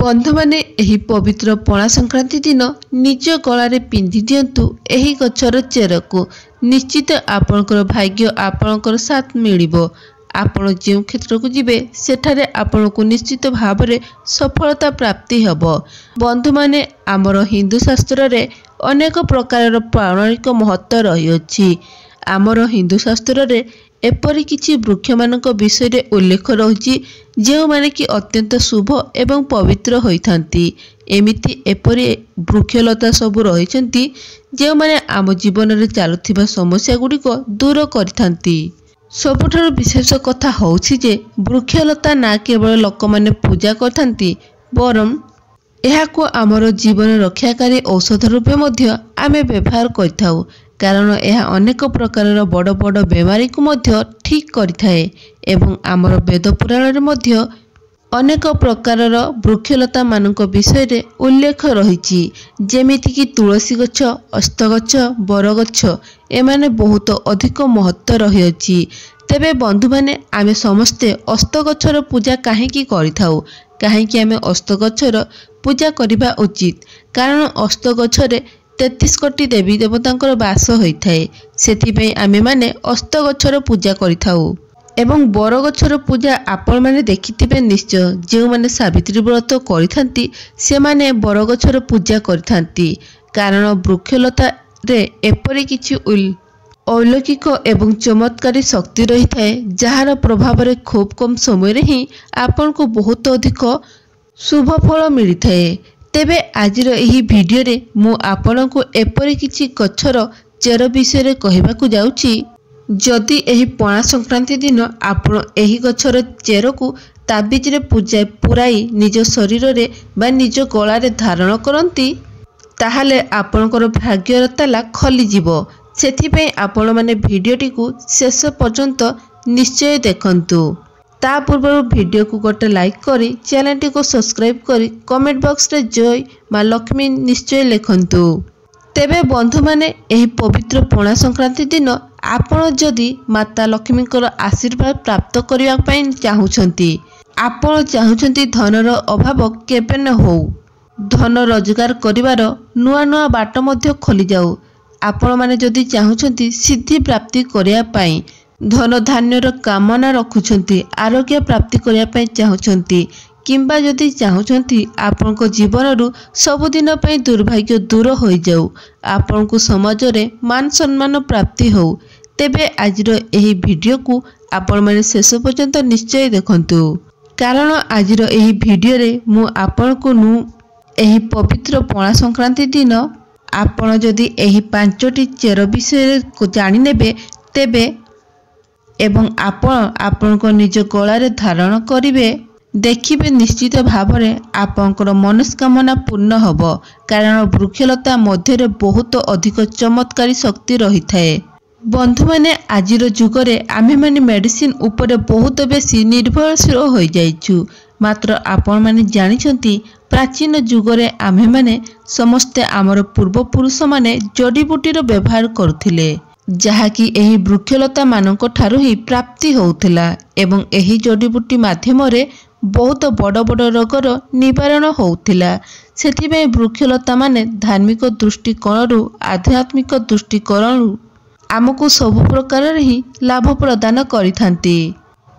बंधु माने एही पवित्र पणा संक्रांति दिन निज गलारे पिंधि दियंतु एही गछर चेरकु। निश्चित आपणकर भाग्य आपणकर साथ मिलिबो। आपण जो क्षेत्र को जिबे सेठारे आपण को निश्चित भाव में सफलता प्राप्ति हेबो। बंधु माने आमर हिंदू शास्त्र रे अनेक प्रकार पौराणिक महत्व रही अछि। आमर हिंदू शास्त्र रे एपरि किछि वृक्ष मानक विषय रे उल्लेख रही जो माने कि अत्यंत शुभ एवं पवित्र होइथांती। एमिति एपरि वृक्षलता सब रहिछंती जो माने आम जीवन रे चालुथिबा समस्या गुडी को दूर करिथांती। सबुठारु विशेष कथा होछि जे वृक्षलता ना केवल लोक माने पूजा करथांती बरम एहाको आमर जीवन रक्षाकारी औषध रूपे मध्य आमे व्यवहार करथाउ। कारण यह अनेक प्रकार बड़ बड़ बेमारी को मध्य ठीक करिथाए एवं आमर वेद पुराण रे मध्य अनेक प्रकार वृक्षलता मानक विषय रे उल्लेख रही जेमिति कि तुलसी गछ, अस्त गछ, बर गछ एमाने बहुत अधिक महत्व रही अछि। तेबे बंधु माने आमे समस्ते अस्त गछर पूजा काहेकि करिथाउ? काहेकि आमे अस्त गछर पूजा करिबा उचित? कारण अस्त गछरे 33 कोटी देवी देवतांकर वास होइथाए। सेथिपई आमे माने अस्त गछर पूजा करिथाउ। एवं बर गछर पूजा आपण माने देखिथिबे निश्चय। जे माने सावित्री व्रत करिथांती से माने बर गछर पूजा करिथांती। कारण वृक्षलता रे एपरि किछि अलौकिक एवं चमत्कारी शक्ति रही थाए जार प्रभाव रे खूब कम समय रे ही आपण को बहुत अधिक शुभ फल मिली थाए। तेबे आजिर एही वीडियो रे मु आपण को एपरि किछि गछर चेर विषय रे कहिबाकू जाउची। जदि एही पणा संक्रांति दिन आपण एही गछर चेर को ताबिज रे पुराई निज शरीर रे बा निज गला रे धारण करंती ताहाले आपणकर भाग्यर ताला खली जिवो। सेथिपई आपण माने वीडियोटी को शेष पर्यंत निश्चय देखंतु। ता पूर्व वीडियो को गोटे लाइक करी चैनल टी को सब्सक्राइब करी कमेंट बॉक्स रे जय मां लक्ष्मी निश्चय लिखंतु। तेबे बंधु माने एही पवित्र पणा संक्रांति दिन आपण जदि माता लक्ष्मीकर आशीर्वाद प्राप्त करिया पई चाहुछंती, आपण चाहुछंती धनर अभाव केबे न हो, धन रोजगार करिवार नुआ नुआ बाट मध्य खोली जाऊ, आपण माने जदि चाहुछंती सिद्धि प्राप्ति करिया पई, धन धान्यर कामना रखुछंती, आरोग्य प्राप्ति करिया पई चाहुछंती, किंबा जदि चाहुछंती आपनक जीवन रु सबुदिन पई दुर्भाग्य दूर होई जाऊ, आपन को समाज रे मान सम्मान प्राप्ति हो, तेबे आजिर एही वीडियो को आपण माने शेष पर्यंत निश्चय देखंतु। कारण आजिर एही वीडियो रे मु आपण को एही पवित्र पणा संक्रांति दिन आपण जदि एही 5टी चेर विषय को जानि नेबे तेबे एवं आपण को निज गला रे धारण करिवे देखिबे निश्चित भाव में आपनकर मनस्कामना पूर्ण हबो। कारण वृक्षलता मध्य रे बहुत अधिक चमत्कारी शक्ति रही थाए। बंधु माने आजिर जुगरे आमे माने मेडिसिन उपरे बहुत बेसी निर्भरशील होई जाइछु। मात्र आपण माने जानिछंती प्राचीन जुगरे आमे माने समस्ते आमर पूर्वपुरुष माने जड़ीबूटीर व्यवहार करुथिले जहाँकि एही वृक्षलता मानक ठारू ही प्राप्ति होउथिला एवं एही जड़ीबूटी माध्यम रे बहुत बड़ बड़ रोगर निवारण होउथिला। सेथिबे वृक्षलता माने धार्मिक दृष्टिकोणरू आध्यात्मिक दृष्टिकोणरू आमको सब प्रकार ही लाभ प्रदान करिथांती।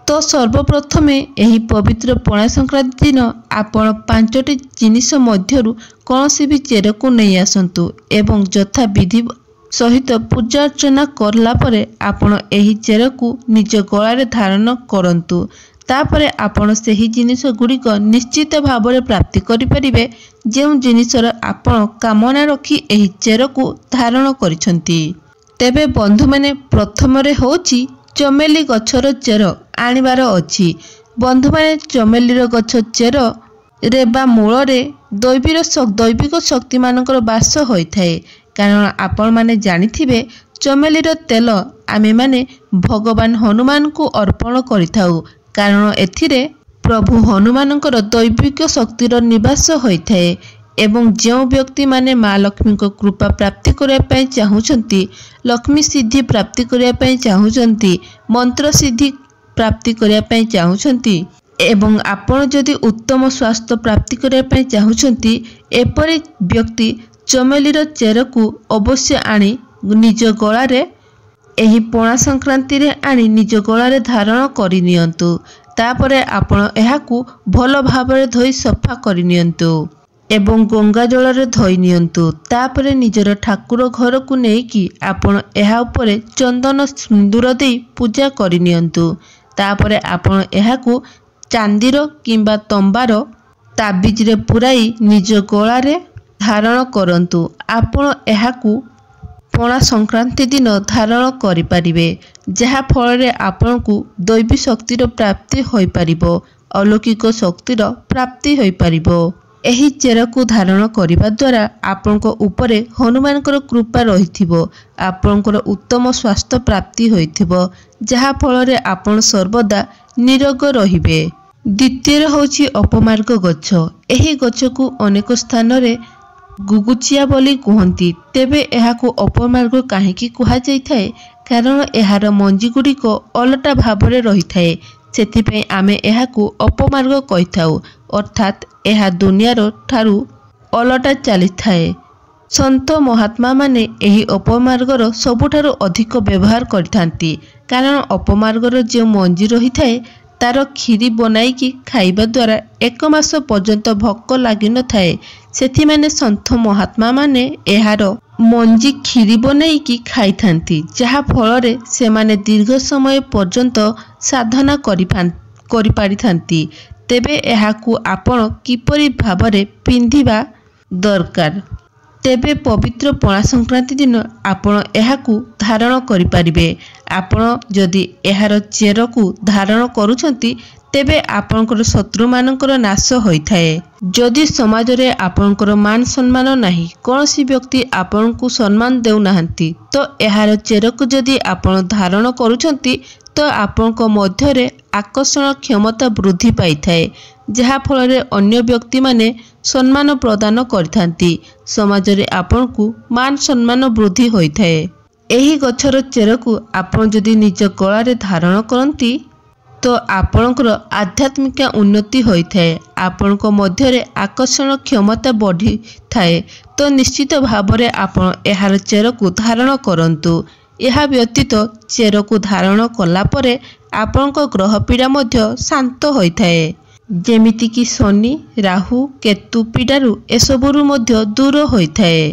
तो सर्वप्रथमे एही पवित्र पणा संक्रांति दिन आपण 5टी जिनिष मध्यरू कौनसी भी चेर को नहीं आसंतु एवं यथा विधि सहित पूजा अर्चना करला परे आपण एही चेर को निज गला धारण करंतु। तापरे आपण सेही जिनिष गुड़िक निश्चित भाव में प्राप्ति करिपरिबे जेउ जिनिषर आपण कामना रखी एही चेर को धारण करिसंती। तेबे बंधु माने प्रथम रे होची चमेली गछर चेर आनिबार अछि। बंधु माने चमेलीर गछ चेर रे बा मूल रे दैविक शक्ति मानकर वास होई थाए। कारण आपण माने जानिथिबे चमेलीर तेल आमे माने भगवान हनुमान को अर्पण करिथाउ। कारण एथिरे प्रभु हनुमानकर दैविक शक्तिर निवास होई थाए एवं जो व्यक्ति माने माँ लक्ष्मी को कृपा प्राप्ति करिया पई चाहुछंती, लक्ष्मी सिद्धि प्राप्ति करिया पई चाहुछंती, मंत्र सिद्धि प्राप्ति करिया पई चाहुछंती एवं आपण जदि उत्तम स्वास्थ्य प्राप्ति करने चाहूँगी एपरी व्यक्ति चमेलीर चेर को अवश्य आनी निज गलारे एही पणा संक्रांति रे आनी निज गलारे धारण करनियंतु। तापरे आपण एहाकू भल भाबरे धोई सफा करनियंतु एवं गंगा जल रे धोई नियंतु। तापरे निजर ठाकुर घर को नेकी आपण एहा उपरे चंदन सिंदूर दे पूजा करनियंतु। तापरे आपण एहाकू चांदीर किंबा तंबार ताबिज रे पुराई निज गलारे धारण करंतु। आपण एहाकू पणा संक्रांति दिन धारण करिपारिबे जहा फल रे आपनकू दैवी शक्तिर प्राप्ति होई पारिबो, अलौकिक शक्तिर प्राप्ति होई पारिबो। एही चेर को धारण करिबा द्वारा आपनको उपरे हनुमानकर कृपा रहिथिबो, आपनकर उत्तम स्वास्थ्य प्राप्ति होइथिबो जहा फल रे आपण सर्वदा निरोग रहिबे। द्वितीय होछि अपमार्ग गछ। एही गछ को अनेक स्थान रे गुगुचिया बोली कहती। तेबे एहाकू अपमार्ग काहेकि कुहा जाइथाए? कारण एहार मंजी गुड़िक अलटा भावरे रही थाए, सेथिपई आमे एहाकू अपमार्ग कहिथाउ। अर्थात एहा दुनियार ठारू अलटा चली थाए। संत महात्मा माने एही अपमार्गर सबुठारू अधिक व्यवहार करथांती, कारण अपमार्गर जे मंजी रही थाए तार खीरी बनाईकी खाइबा द्वारा 1 मास पर्यंत भोक लगी न थाए। सेथि माने संत महात्मा माने एहार मंजी खीरी बनाईकी खाई थांती, जहा फल रे से माने दीर्घ समय पर्यंत साधना करि पारि थांती। तेबे एहाकू आपण किपरि भाबरे पिंधिबा दरकार? तेबे पवित्र पणा संक्रांति दिन आपण एहाकू धारण करि पारिबे। आपण जदि एहार चेर को धारण करूछंती तेबे आपनकर शत्रु मानकर नाश होइथाए। जदि समाज रे आपनकर मान सम्मान नाही, कोनसी व्यक्ति आपन को सम्मान देउ नाहंती, तो एहार चेर को जदि आपण धारण करूछंती तो आपन को मध्य रे आकर्षण क्षमता वृद्धि पाइथाए, जहा फल रे अन्य व्यक्ति माने सम्मान प्रदान करथांती। समाज रे आपन को मान सम्मान वृद्धि होइथाए। एही गछर चेर को आपण जदि निज गलारे धारण करंती तो आपणकर आध्यात्मिक उन्नति होइथाए, आपणको मध्य रे आकर्षण क्षमता बढ़ी थाए। तो निश्चित भावरे आपण एहार चेर को धारण करंतु। एहा व्यतीत चेर को धारण कला परे आपणको ग्रह पीड़ा मध्य शांत होइथाए, जेमिति कि शनि राहु केतु पीड़ारु एसबुरु मध्य दूर होइथाए।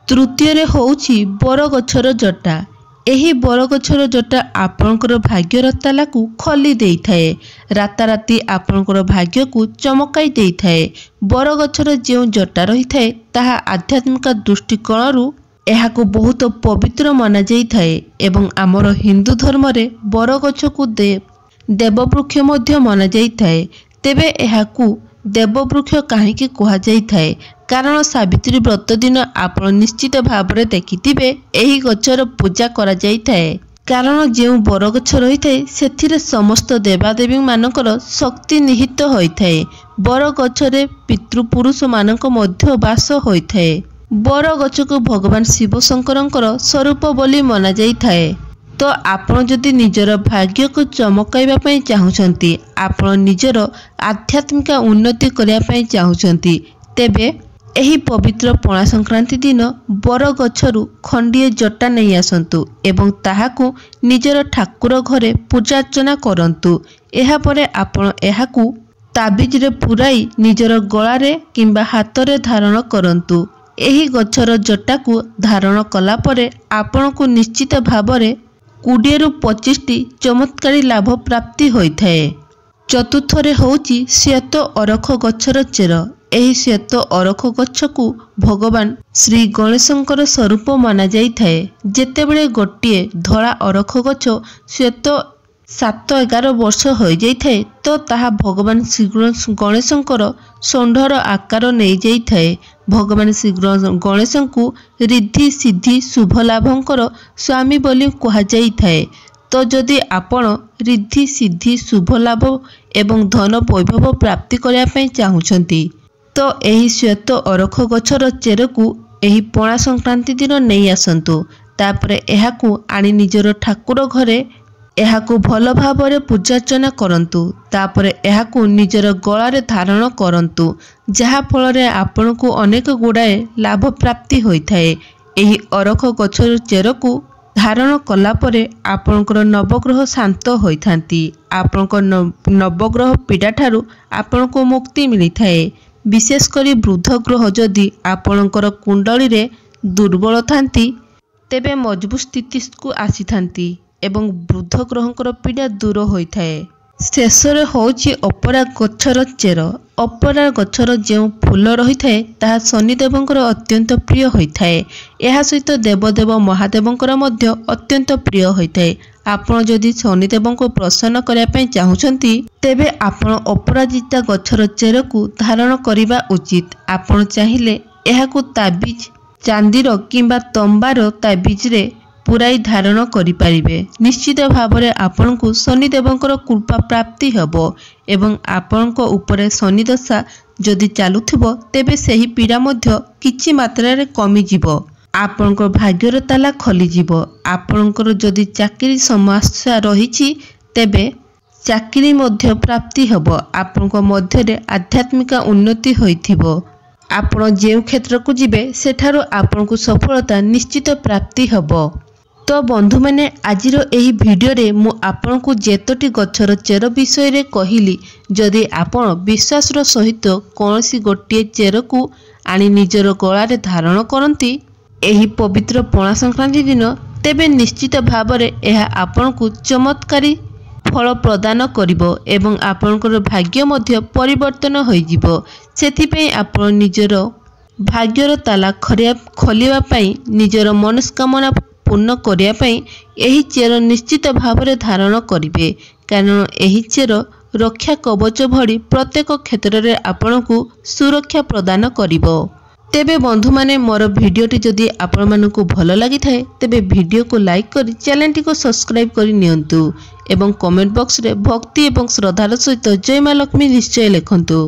तृतीय रे होउछि बर गछर जटा। एही बर गछर जटा आपणकर भाग्यर ताला को खोली देई थाए, राताराती आपणकर भाग्य को चमकाई देई थाए। बर गछर जे जटा रही थाए ताहा आध्यात्मिक दृष्टिकोणरू एहाको बहुत पवित्र माना जाई थाए एवं आमर हिंदू धर्म रे बर गछ को देववृक्ष मध्य माना जाई थाए। तेबे एहाकू देववृक्ष काहेकि कहा जाई थाए? कारण सावित्री व्रत दिन आपण निश्चित भावरे देखिथिबे एही गछर पूजा करा जाई थाए। कारण जेउ बर गछ रही थाए सेथिरे समस्त देवादेवी मानकर शक्ति निहित होई थाए। बर गछरे पितृपुरुष मानक मध्य वास होई थाए। बर गछ को भगवान शिव शंकरंकर स्वरूप बोली मना जाई थाए। तो आपण जदि निजर भाग्य को चमकाइबा पई चाहुछंती, आपण निजर आध्यात्मिक उन्नति करिया पई चाहुछंती, तेबे एही पवित्र पणा संक्रांति दिन बर गछरु खंडिए जटा नहीं आसंतु एवं ताहाकू निजर ठाकुर घरे पूजा अर्चना करंतु। एहा परे आपण एहाकू ताबिज रे पुराई निजर गलारे किंबा हातरे धारण करंतु। एही गछर जटा को धारण कला परे आपनकू निश्चित भावरे 20 रु 25 चमत्कारी लाभ प्राप्ति होइथाए। चतुर्थ रे होउची श्वेत अरख गछर चेर। एही श्वेत अरख गछ को भगवान श्री गणेशंकर स्वरूप माना जाई थाए। जेतेबेले गोटिए धला अरख गछ श्वेत 7-11 वर्ष हो जाई थाए तो ताहा भगवान श्री गणेशंकर षंढर आकार नहीं जाई थाए। भगवान श्री गणेश को रिद्धि सिद्धि शुभ लाभंकर स्वामी बोली कहा जाई थाए। तो जदि आपण रिद्धि सिद्धि शुभ लाभ एवं धन वैभव प्राप्ति करने ପାଇଁ चाहूछंती तो एही श्वेत अरख गछर चेर को एही पणा संक्रांति दिन नहीं आसंतु। तापरे एहाकू आनी निजर ठाकुर घरे ଏହାକୁ ଭଲ ଭାବରେ ପୂଜାର୍ଚ୍ଚନା କରନ୍ତୁ। ତାପରେ ଏହାକୁ ନିଜର ଗଳାରେ ଧାରଣ କରନ୍ତୁ, ଯାହା ଫଳରେ ଆପଣଙ୍କୁ ଅନେକ ଗୁଡ଼ାଏ ଲାଭ ପ୍ରାପ୍ତି ହୋଇଥାଏ। ଏହି ଅରଖ ଗଛର ଚେରକୁ ଧାରଣ କଲା ପରେ ଆପଣଙ୍କର ନବଗ୍ରହ ଶାନ୍ତ ହୋଇଥାନ୍ତି। ଆପଣଙ୍କ ନବଗ୍ରହ ପୀଡ଼ା ଠାରୁ ଆପଣଙ୍କୁ ମୁକ୍ତି ମିଳିଥାଏ। ବିଶେଷ କରି ବୃଦ୍ଧ ଗ୍ରହ ଯଦି ଆପଣଙ୍କର କୁଣ୍ଡଳୀରେ ଦୁର୍ବଳ ଥାନ୍ତି ତେବେ ମଜବୁତ ସ୍ଥିତିକୁ ଆସିଥାନ୍ତି ଏବଂ ବୃଦ୍ଧ ଗ୍ରହଙ୍କର ପୀଡ଼ା ଦୂର ହୋଇଥାଏ। ଶେଷରେ ହେଉଛି ଅପରା ଗଛର ଚେର। ଅପରା ଗଛର ଯେଉଁ ଫୁଲ ରହିଥାଏ ତାହା ଶନିଦେବଙ୍କର ଅତ୍ୟନ୍ତ ପ୍ରିୟ ହୋଇଥାଏ। ଏହା ସହିତ ଦେବଦେବ ମହାଦେବଙ୍କର ମଧ୍ୟ ଅତ୍ୟନ୍ତ ପ୍ରିୟ ହୋଇଥାଏ। ଆପଣ ଯଦି ଶନିଦେବଙ୍କୁ ପ୍ରସନ୍ନ କରିବା ପାଇଁ ଚାହୁଁଛନ୍ତି ତେବେ ଆପଣ ଅପରାଜିତା ଗଛର ଚେରକୁ ଧାରଣ କରିବା ଉଚିତ। ଆପଣ ଚାହିଁଲେ ଏହାକୁ ତାବିଜ ଚାନ୍ଦିର କିମ୍ବା ତମ୍ବାର ତାବିଜରେ ପୁରାଇ ଧାରଣ କରିପାରିବେ। ନିଶ୍ଚିତ ଭାବରେ ଆପଣଙ୍କୁ ଶନିଦେବଙ୍କର କୃପା ପ୍ରାପ୍ତି ହେବ ଏବଂ ଆପଣଙ୍କ ଉପରେ ଶନିଦଶା ଯଦି ଚାଲୁଥିବ ତେବେ ସେହି ପୀଡ଼ା ମଧ୍ୟ କିଛି ମାତ୍ରାରେ କମିଯିବ। ଆପଣଙ୍କ ଭାଗ୍ୟର ତାଲା ଖୋଲିଯିବ। ଆପଣଙ୍କର ଯଦି ଚାକିରି ସମସ୍ୟା ରହିଛି ତେବେ ଚାକିରି ମଧ୍ୟ ପ୍ରାପ୍ତି ହେବ। ଆପଣଙ୍କ ମଧ୍ୟରେ ଆଧ୍ୟାତ୍ମିକ ଉନ୍ନତି ହୋଇଥିବ। ଆପଣ ଯେଉଁ କ୍ଷେତ୍ରକୁ ଯିବେ ସେଠାରୁ ଆପଣଙ୍କୁ ସଫଳତା ନିଶ୍ଚିତ ପ୍ରାପ୍ତି ହେବ। ତ ବନ୍ଧୁମାନେ, ଆଜିର ଏହି ଭିଡ଼ିଓରେ ମୁଁ ଆପଣଙ୍କୁ ଯେତୋଟି ଗଛର ଚେର ବିଷୟରେ କହିଲି, ଯଦି ଆପଣ ବିଶ୍ୱାସର ସହିତ କୌଣସି ଗୋଟିଏ ଚେରକୁ ଆଣି ନିଜର ଗଳାରେ ଧାରଣ କରନ୍ତି ଏହି ପବିତ୍ର ପଣା ସଂକ୍ରାନ୍ତି ଦିନ, ତେବେ ନିଶ୍ଚିତ ଭାବରେ ଏହା ଆପଣଙ୍କୁ ଚମତ୍କାରୀ ଫଳ ପ୍ରଦାନ କରିବ ଏବଂ ଆପଣଙ୍କର ଭାଗ୍ୟ ମଧ୍ୟ ପରିବର୍ତ୍ତନ ହୋଇଯିବ। ସେଥିପାଇଁ ଆପଣ ନିଜର ଭାଗ୍ୟର ତାଲା ଖୋଲିବା ପାଇଁ, ନିଜର ମନସ୍କାମନା ପୂର୍ଣ୍ଣ କରିବା ପାଇଁ ଏହି ଚେର ନିଶ୍ଚିତ ଭାବରେ ଧାରଣ କରିବେ, କାରଣ ଏହି ଚେର ରକ୍ଷା କବଚ ଭଳି ପ୍ରତ୍ୟେକ କ୍ଷେତ୍ରରେ ଆପଣଙ୍କୁ ସୁରକ୍ଷା ପ୍ରଦାନ କରିବ। ତେବେ ବନ୍ଧୁମାନେ, ମୋର ଭିଡ଼ିଓଟି ଯଦି ଆପଣମାନଙ୍କୁ ଭଲ ଲାଗିଥାଏ ତେବେ ଭିଡ଼ିଓକୁ ଲାଇକ୍ କରି ଚ୍ୟାନେଲଟିକୁ ସବସ୍କ୍ରାଇବ୍ କରି ନିଅନ୍ତୁ ଏବଂ କମେଣ୍ଟ ବକ୍ସରେ ଭକ୍ତି ଏବଂ ଶ୍ରଦ୍ଧାର ସହିତ ଜୟ ମା ଲକ୍ଷ୍ମୀ ନିଶ୍ଚୟ ଲେଖନ୍ତୁ।